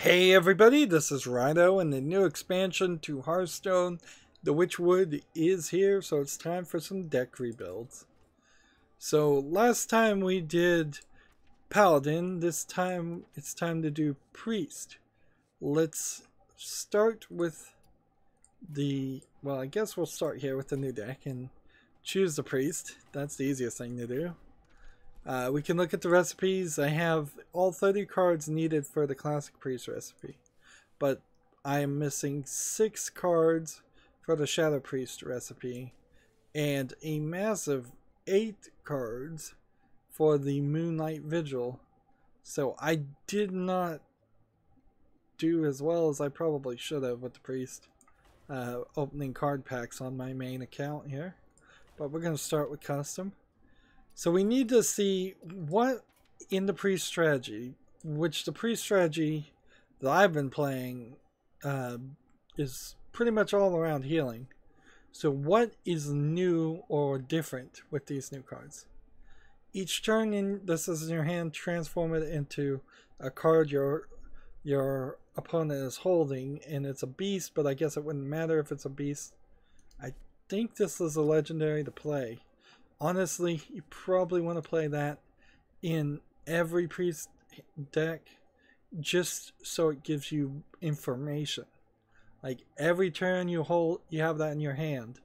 Hey everybody, this is Rydo, and the new expansion to Hearthstone, the WitchWood, is here, so it's time for some deck rebuilds. So last time we did Paladin, this time it's time to do Priest. Let's start with well, I guess we'll start here with the new deck and choose the Priest. That's the easiest thing to do. We can look at the recipes. I have all 30 cards needed for the classic priest recipe, but I am missing 6 cards for the shadow priest recipe and a massive 8 cards for the moonlight vigil. So I did not do as well as I probably should have with the priest opening card packs on my main account here, but we're going to start with custom. So we need to see what in the priest strategy, which the priest strategy that I've been playing is pretty much all around healing. So what is new or different with these new cards? Each turn this is in your hand, transform it into a card your opponent is holding, and it's a beast, but I guess it wouldn't matter if it's a beast. I think this is a legendary to play. Honestly, you probably want to play that in every priest deck just so it gives you information. Like every turn you have that in your hand.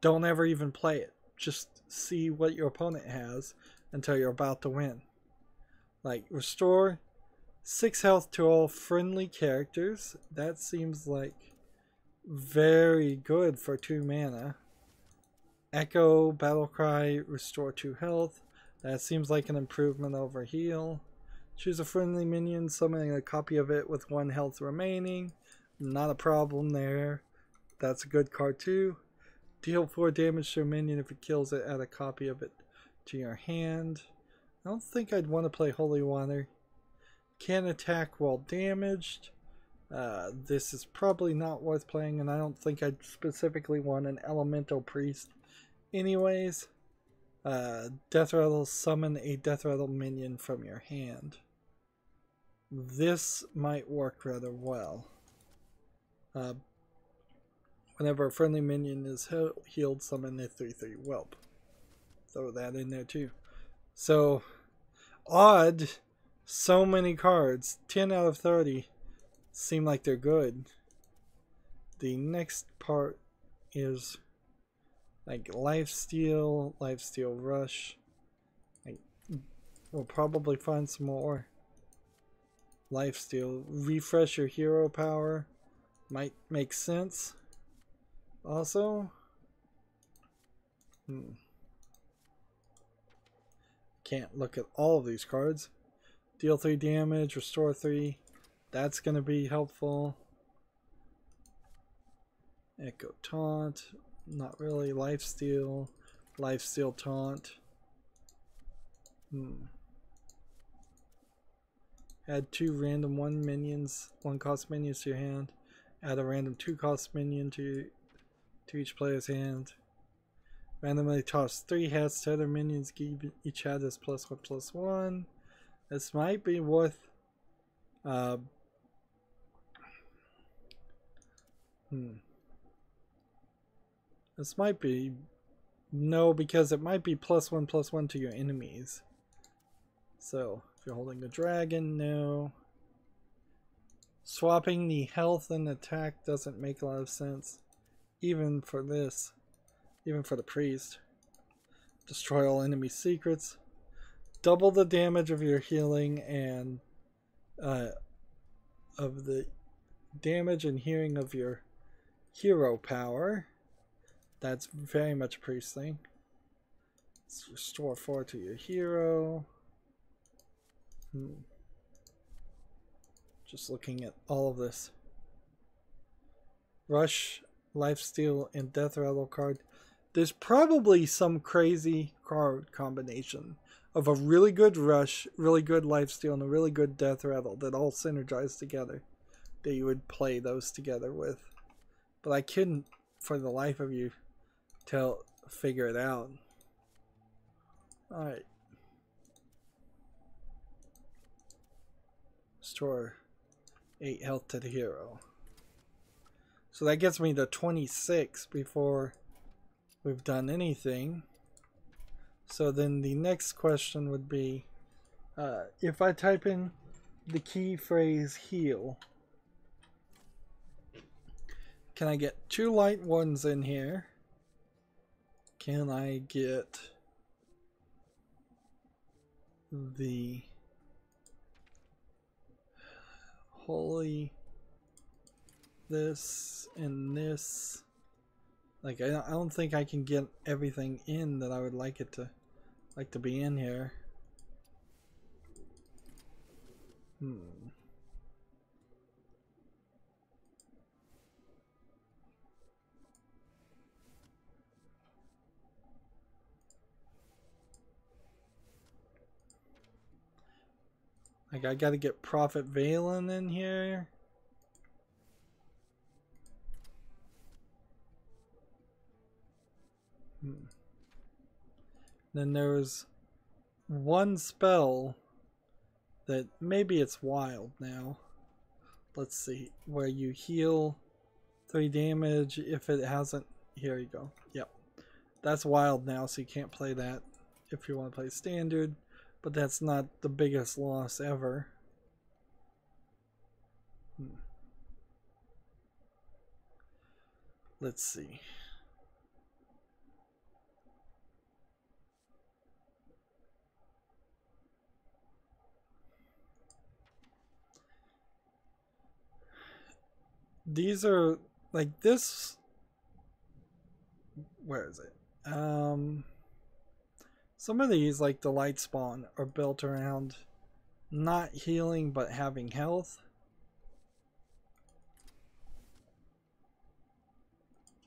Don't ever even play it. Just see what your opponent has until you're about to win. Like restore 6 health to all friendly characters. That seems like very good for 2 mana. Echo, Battlecry, restore 2 health. That seems like an improvement over heal. Choose a friendly minion, summoning a copy of it with 1 health remaining. Not a problem there. That's a good card too. Deal 4 damage to a minion if it kills it. Add a copy of it to your hand. I don't think I'd want to play Holy Water. Can attack while damaged. This is probably not worth playing, and I don't think I'd specifically want an Elemental Priest. Anyways, Death Rattle, summon a Death Rattle minion from your hand. This might work rather well. Whenever a friendly minion is healed, summon a 3/3 whelp. Throw that in there too. So, odd, so many cards. 10 out of 30 seem like they're good. The next part is like Lifesteal Rush. We'll probably find some more. Lifesteal, refresh your hero power. Might make sense. Also, can't look at all of these cards. Deal 3 damage, restore 3. That's going to be helpful. Echo Taunt. Not really. Lifesteal Taunt. Add 2 random 1 cost minions to your hand. Add a random 2 cost minion to each player's hand. Randomly toss 3 hats to other minions. Give each hat is +1/+1. This might be worth This might be no, because it might be +1/+1 to your enemies. So if you're holding a dragon, no. Swapping the health and attack doesn't make a lot of sense, even for this, even for the priest. Destroy all enemy secrets. Double the damage of your healing and of the damage and healing of your hero power. That's very much a priest thing. Let's restore 4 to your hero. Just looking at all of this. Rush, Lifesteal, and Death Rattle card. There's probably some crazy card combination of a really good Rush, really good Lifesteal, and a really good Death Rattle that all synergize together that you would play those together with. But I couldn't, for the life of you, figure it out. Alright. Restore 8 health to the hero. So that gets me to 26 before we've done anything. So then the next question would be, if I type in the key phrase heal, can I get 2 light ones in here? Can I get the holy this and this? Like, I don't think I can get everything in that I would like it to be in here. Like, I gotta get Prophet Valen in here. Then there's one spell that maybe it's wild now. Let's see, where you heal 3 damage if it hasn't. Here you go. Yep, that's wild now, so you can't play that if you want to play standard, but that's not the biggest loss ever. Let's see. These are like this. Where is it? Some of these, like the light spawn, are built around not healing but having health.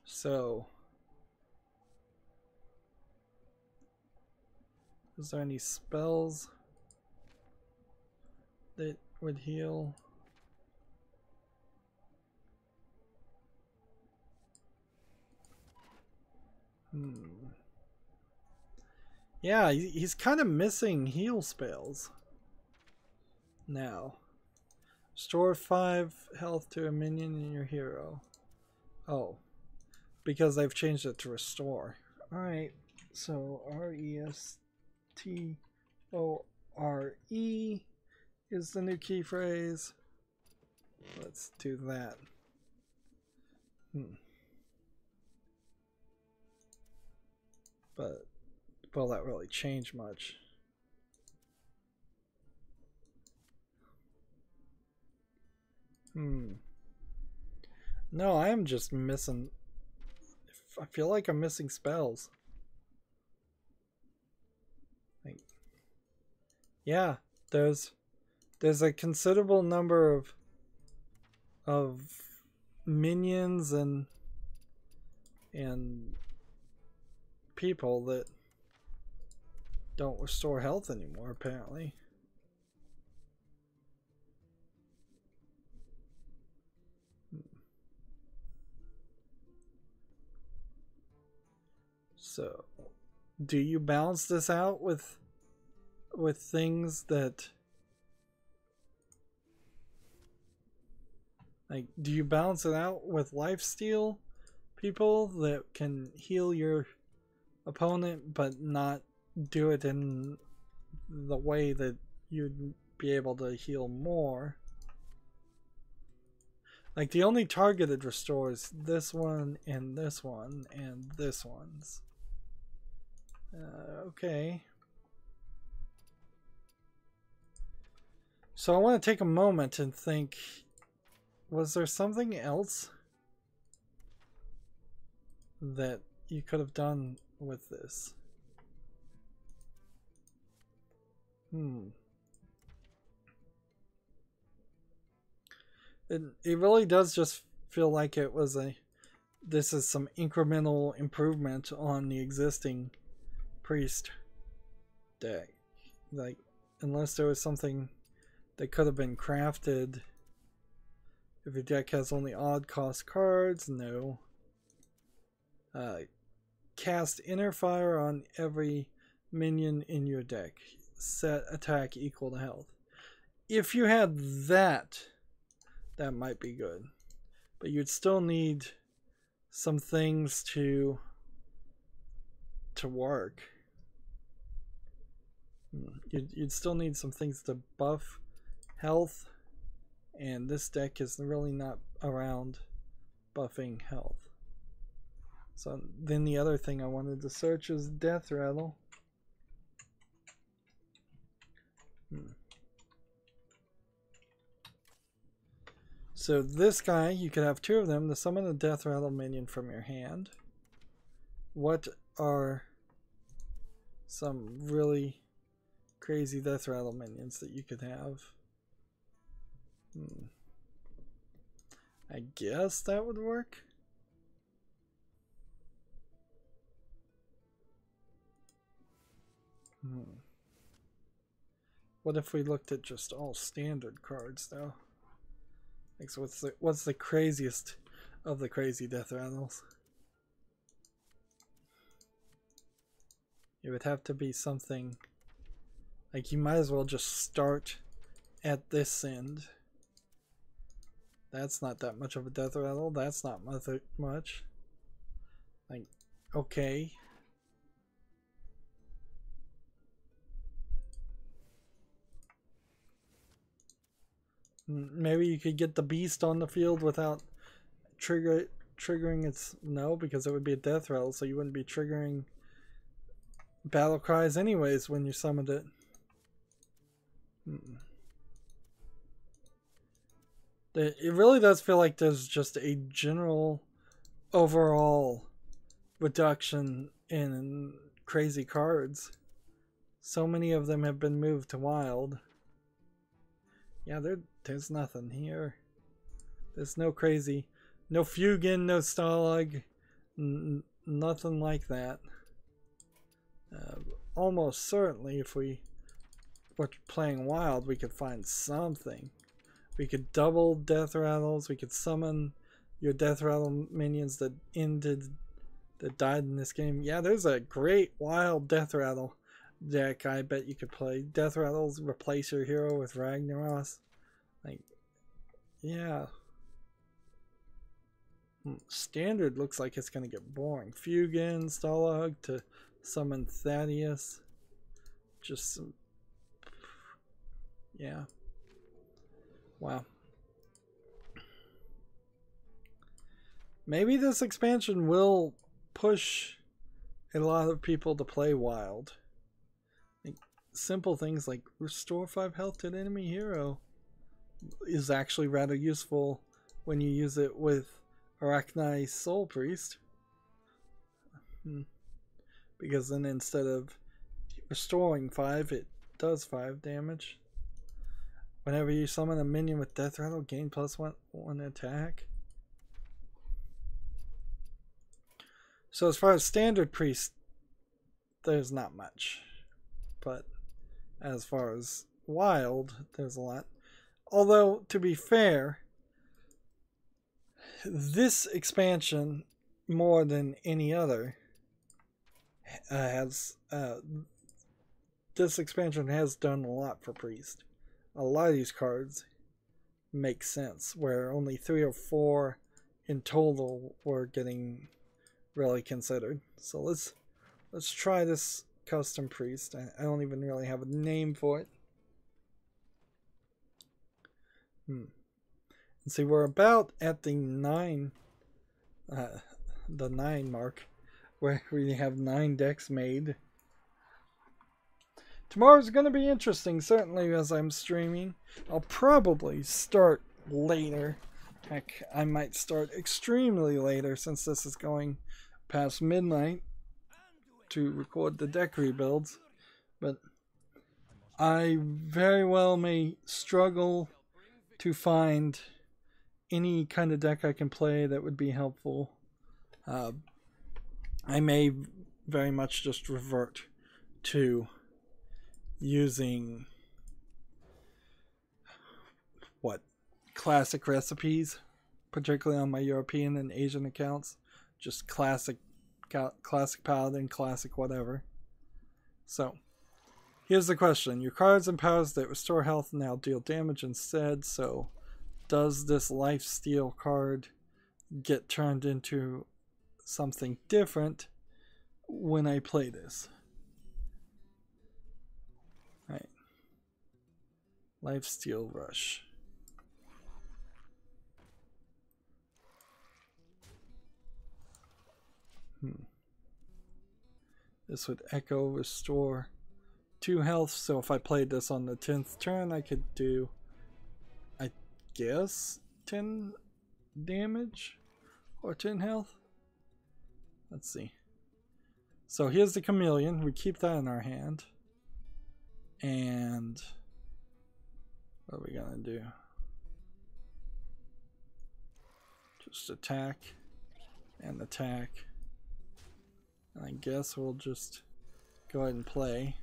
So, is there any spells that would heal? Yeah, he's kind of missing heal spells now. Restore 5 health to a minion in your hero. Oh, because they've changed it to restore. Alright, so R-E-S-T-O-R-E is the new key phrase. Let's do that. But will that really change much? No, I am just missing. I feel like I'm missing spells. Like, yeah, there's a considerable number of minions and people that don't restore health anymore, apparently. So, do you balance this out with things that, like, do you balance it out with lifesteal people that can heal your opponent but not do it in the way that you'd be able to heal more? Like, the only targeted restores this one and this one and this one's. Okay. So I want to take a moment and think, was there something else that you could have done with this? It really does just feel like it was this is some incremental improvement on the existing priest deck. Like, unless there was something that could have been crafted. If your deck has only odd cost cards, no. Cast Inner Fire on every minion in your deck. Set attack equal to health. If you had that, that might be good. But you'd still need some things to work. You'd still need some things to buff health, and this deck is really not around buffing health. So then the other thing I wanted to search is Death Rattle. So this guy, you could have 2 of them to summon a Death Rattle minion from your hand. What are some really crazy Death Rattle minions that you could have? I guess that would work. What if we looked at just all standard cards though? Like, so what's the craziest of the crazy Death Rattles? It would have to be something like you might as well just start at this end. That's not that much of a Death Rattle. That's not much. Like, okay. Maybe you could get the beast on the field without triggering its... No, because it would be a Death Rattle, so you wouldn't be triggering battle cries anyways when you summoned it. It really does feel like there's just a general overall reduction in crazy cards. So many of them have been moved to wild. Yeah, there's nothing here. There's no crazy, no Fugan, no Stalag, nothing like that. Almost certainly, if we were playing wild, we could find something. We could double Death Rattles. We could summon your Death Rattle minions that died in this game. Yeah, there's a great wild Death Rattle deck I bet you could play. Death Rattles replace your hero with Ragnaros. Like, yeah. Standard looks like it's gonna get boring. Fugan, Stalag to summon Thaddeus. Just some... yeah. Wow. Maybe this expansion will push a lot of people to play wild. Like, simple things like restore 5 health to an enemy hero is actually rather useful when you use it with Arachni Soul Priest. Because then instead of restoring 5, it does 5 damage. Whenever you summon a minion with Death Rattle, gain +1 attack. So as far as standard priest, there's not much. But as far as wild, there's a lot. Although, to be fair, this expansion, more than any other, this expansion has done a lot for priest. A lot of these cards make sense, where only 3 or 4 in total were getting really considered. So let's try this custom priest. I don't even really have a name for it. And see, we're about at the 9 mark, where we have 9 decks made. Tomorrow's going to be interesting, certainly, as I'm streaming. I'll probably start later. Heck, I might start extremely later, since this is going past midnight to record the deck rebuilds. But I very well may struggle to find any kind of deck I can play that would be helpful. I may very much just revert to using classic recipes, particularly on my European and Asian accounts. Just classic paladin, classic whatever. So here's the question: your cards and powers that restore health now deal damage instead. So does this lifesteal card get turned into something different when I play this? Right. Lifesteal Rush. This would echo restore 2 health, so if I played this on the 10th turn, I could do, I guess, 10 damage or 10 health. Let's see. So here's the chameleon. We keep that in our hand. And what are we gonna do? Just attack and attack. And I guess we'll just go ahead and play.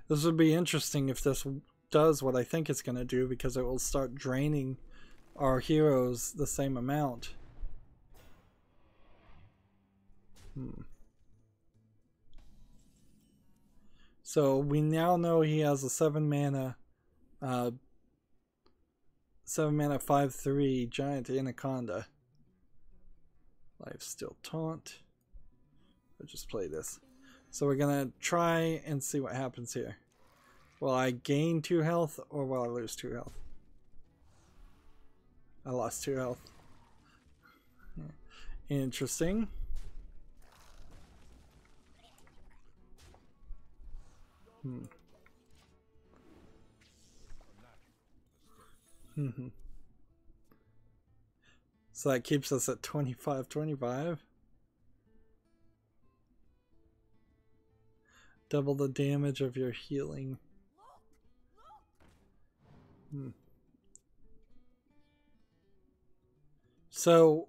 This would be interesting if this does what I think it's going to do, because it will start draining our heroes the same amount. So we now know he has a 7 mana 5/3 giant anaconda. Lifesteal taunt. I'll just play this. So we're gonna try and see what happens here. Will I gain 2 health or will I lose 2 health? I lost 2 health. Interesting. So that keeps us at 25. Double the damage of your healing. So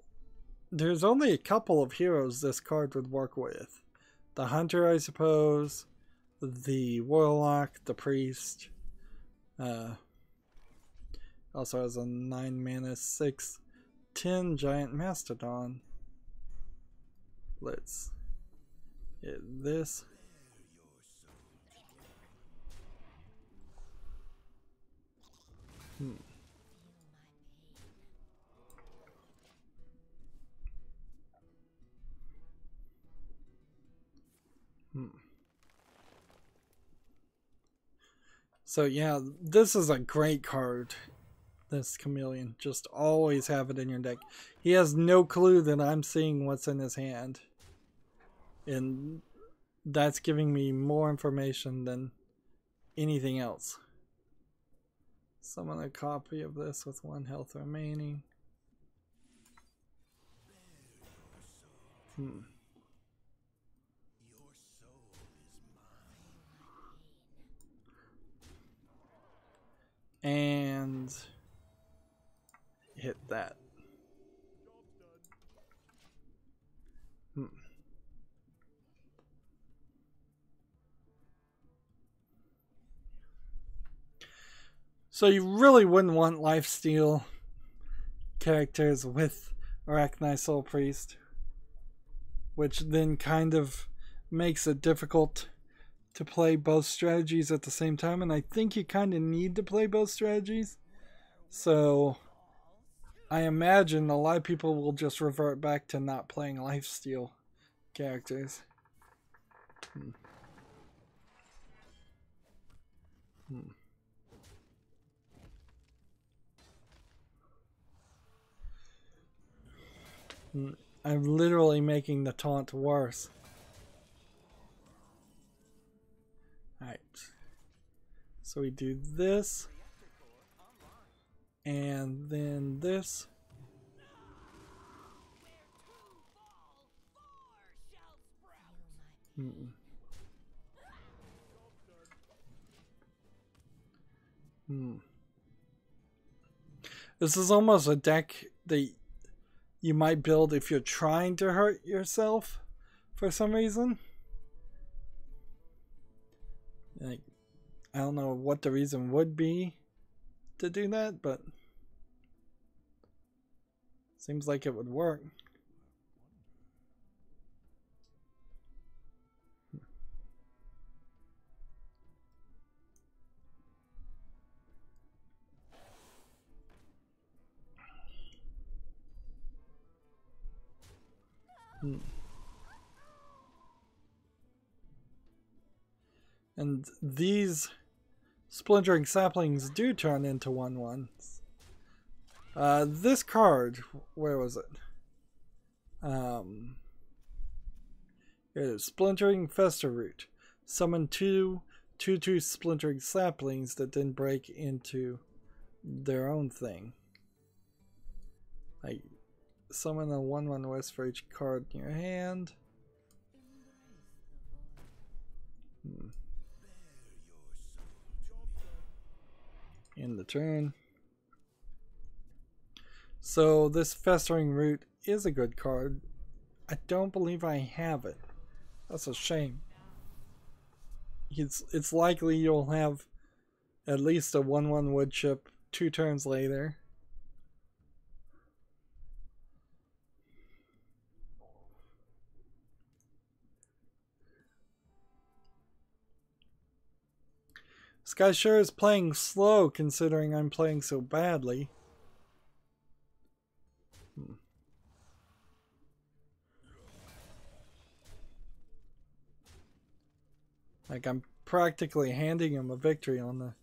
there's only a couple of heroes this card would work with. The hunter, I suppose, the warlock, the priest. Also has a 9 mana 6/10 giant mastodon. Let's hit this. So yeah, this is a great card. This chameleon. Just always have it in your deck. He has no clue that I'm seeing what's in his hand. And that's giving me more information than anything else. Summon a copy of this with 1 health remaining. And hit that. So you really wouldn't want lifesteal characters with Arachni Soul Priest, which then kind of makes it difficult to play both strategies at the same time, and I think you kind of need to play both strategies. So I imagine a lot of people will just revert back to not playing lifesteal characters. I'm literally making the taunt worse. Alright. So we do this. And then this. This is almost a deck that you might build if you're trying to hurt yourself for some reason. Like, I don't know what the reason would be, to do that, but seems like it would work. And these splintering saplings do turn into 1/1s. This card, where was it? It is Splintering Fester Root. Summon 2/2 splintering saplings that then break into their own thing. Like, summon a 1/1 west for each card in your hand. In the turn. So this Festering Root is a good card. I don't believe I have it. That's a shame. It's likely you'll have at least a 1/1 wood chip 2 turns later. This guy sure is playing slow considering I'm playing so badly. Like, I'm practically handing him a victory on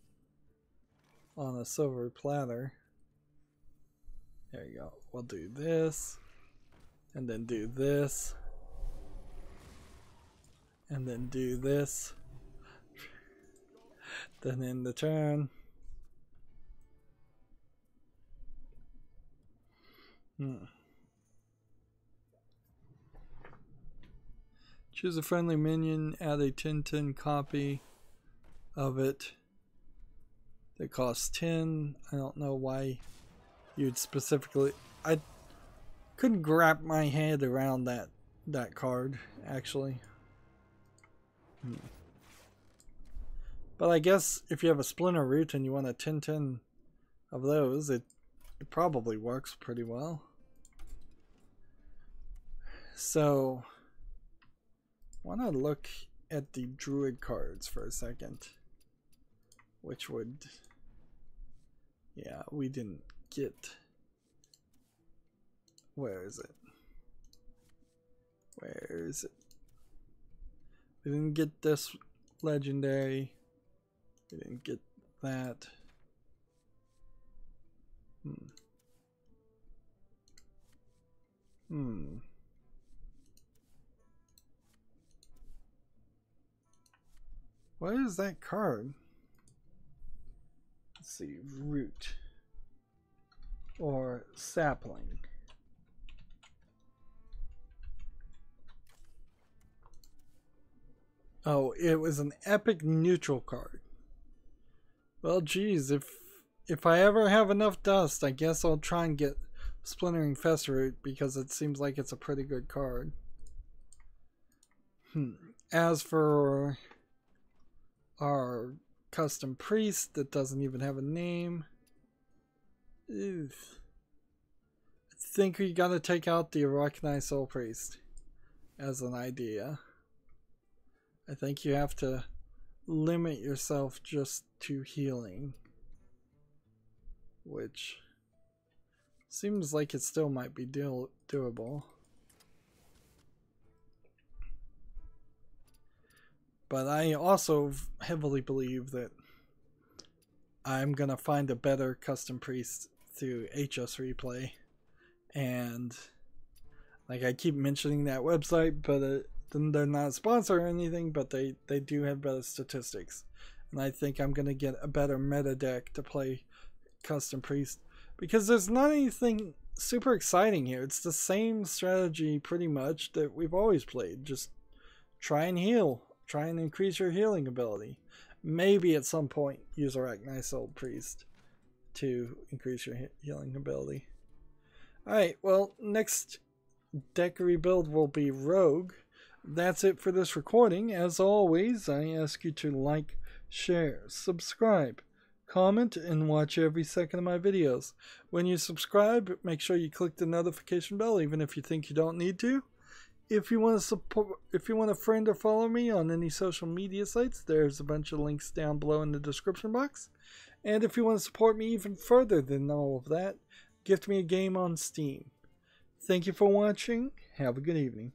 a silver platter. There you go. We'll do this, and then do this, and then do this. Then end the turn. Choose a friendly minion, add a 10/10 copy of it that costs 10. I don't know why you'd specifically... I couldn't wrap my head around that card, actually. But I guess if you have a Splinter Root and you want a 10/10 of those, it probably works pretty well. So, I want to look at the Druid cards for a second. Which would... Yeah, we didn't get... Where is it? Where is it? We didn't get this legendary. We didn't get that. What is that card? Let's see. Root. Or sapling. Oh, it was an epic neutral card. Well, geez, if I ever have enough dust, I guess I'll try and get Splintering Fester Root because it seems like it's a pretty good card. As for our custom priest that doesn't even have a name, I think we gotta take out the Recognized Soul Priest as an idea. I think you have to limit yourself just to healing, which seems like it still might be doable. But I also heavily believe that I'm gonna find a better custom priest through HS Replay, and like I keep mentioning that website, but they're not a sponsor or anything, but they do have better statistics. And I think I'm going to get a better meta deck to play custom priest, because there's not anything super exciting here. It's the same strategy pretty much that we've always played. Just try and heal. Try and increase your healing ability. Maybe at some point use a Recognized Soul Priest to increase your healing ability. Alright, well, next deck rebuild will be Rogue. That's it for this recording. As always, I ask you to like, share, subscribe, comment, and watch every second of my videos. When you subscribe, make sure you click the notification bell, even if you think you don't need to. If you want to friend or follow me on any social media sites, there's a bunch of links down below in the description box. And if you want to support me even further than all of that, gift me a game on Steam. Thank you for watching. Have a good evening.